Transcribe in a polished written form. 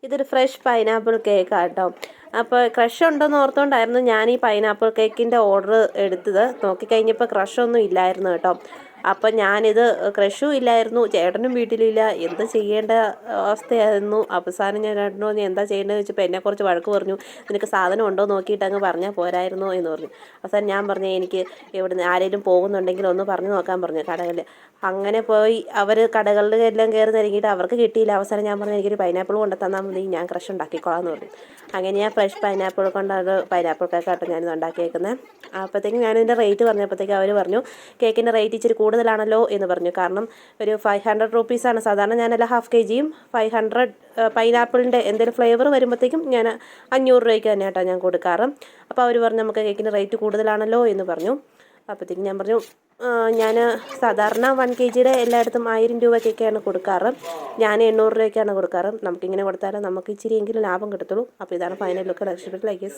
ഇതൊരു fresh pineapple കേക്കാണ് കേട്ടോ. അപ്പോൾ ക്രഷ് ഉണ്ടെന്ന് ഓർത്തുകൊണ്ടായിരുന്നു ഞാൻ ഈ പൈനാപ്പിൾ കേക്കിൻ്റെ ഓർഡർ എടുത്തത്. നോക്കിക്കഴിഞ്ഞപ്പോൾ ക്രഷൊന്നും ഇല്ലായിരുന്നു കേട്ടോ. അപ്പം ഞാനിത് ക്രഷും ഇല്ലായിരുന്നു, ചേട്ടനും വീട്ടിലില്ല, എന്ത് ചെയ്യേണ്ട അവസ്ഥയായിരുന്നു. അവസാനം ഞാൻ ചേട്ടനോ നീ എന്താ ചെയ്യേണ്ടതെന്ന് വെച്ചപ്പോൾ എന്നെക്കുറിച്ച് വഴക്ക് പറഞ്ഞു. നിനക്ക് സാധനം ഉണ്ടോ നോക്കിയിട്ട് അങ്ങ് പറഞ്ഞാൽ പോരായിരുന്നോ എന്ന് പറഞ്ഞു. അവസാനം ഞാൻ പറഞ്ഞു എനിക്ക് ഇവിടുന്ന് ആരെങ്കിലും പോകുന്നുണ്ടെങ്കിൽ ഒന്ന് പറഞ്ഞു നോക്കാൻ പറഞ്ഞു കടകളിൽ. അങ്ങനെ പോയി അവർ കടകളിൽ എല്ലാം കയറി തിരക്കിയിട്ട് അവർക്ക് കിട്ടിയില്ല. അവസാനം ഞാൻ പറഞ്ഞു എനിക്കൊരു പൈനാപ്പിൾ കൊണ്ട് തന്നാൽ മതി, ഞാൻ ക്രഷ് ഉണ്ടാക്കിക്കോളാം എന്ന് പറഞ്ഞു. അങ്ങനെ ഞാൻ ഫ്രഷ് പൈനാപ്പിൾ കൊണ്ടാണ് പൈനാപ്പിൾ കേക്കാട്ടോ ഞാനിത് ഉണ്ടാക്കിയേക്കുന്നത്. അപ്പോഴത്തേക്കും ഞാനിതിൻ്റെ റേറ്റ് പറഞ്ഞപ്പോഴത്തേക്കും അവർ പറഞ്ഞു കേക്കിൻ്റെ റേറ്റ് ഇച്ചിരി കൂടുതലാണല്ലോ എന്ന് പറഞ്ഞു. കാരണം ഒരു 500 റുപ്പീസാണ് സാധാരണ. ഞാനെല്ലാം ഹാഫ് kg 500 പൈനാപ്പിളിൻ്റെ എന്തെങ്കിലും ഫ്ലേവർ വരുമ്പോഴത്തേക്കും ഞാൻ 500 രൂപയ്ക്ക് തന്നെ കേട്ടോ ഞാൻ കൊടുക്കാറ്. അപ്പോൾ അവർ പറഞ്ഞു നമുക്ക് കേക്കിൻ്റെ റേറ്റ് കൂടുതലാണല്ലോ എന്ന് പറഞ്ഞു. അപ്പോഴത്തേക്കും ഞാൻ പറഞ്ഞു ഞാൻ സാധാരണ 1 kgയുടെ എല്ലായിടത്തും 1000 രൂപയ്ക്കൊക്കെയാണ് കൊടുക്കാറ്, ഞാൻ 800 രൂപയ്ക്കാണ് കൊടുക്കാറ്. നമുക്കിങ്ങനെ കൊടുത്താലും നമുക്ക് ഇച്ചിരിയെങ്കിലും ലാഭം കിട്ടത്തുള്ളൂ. അപ്പോൾ ഇതാണ് ഫൈനൽ ലുക്ക്. ലൈക്ക്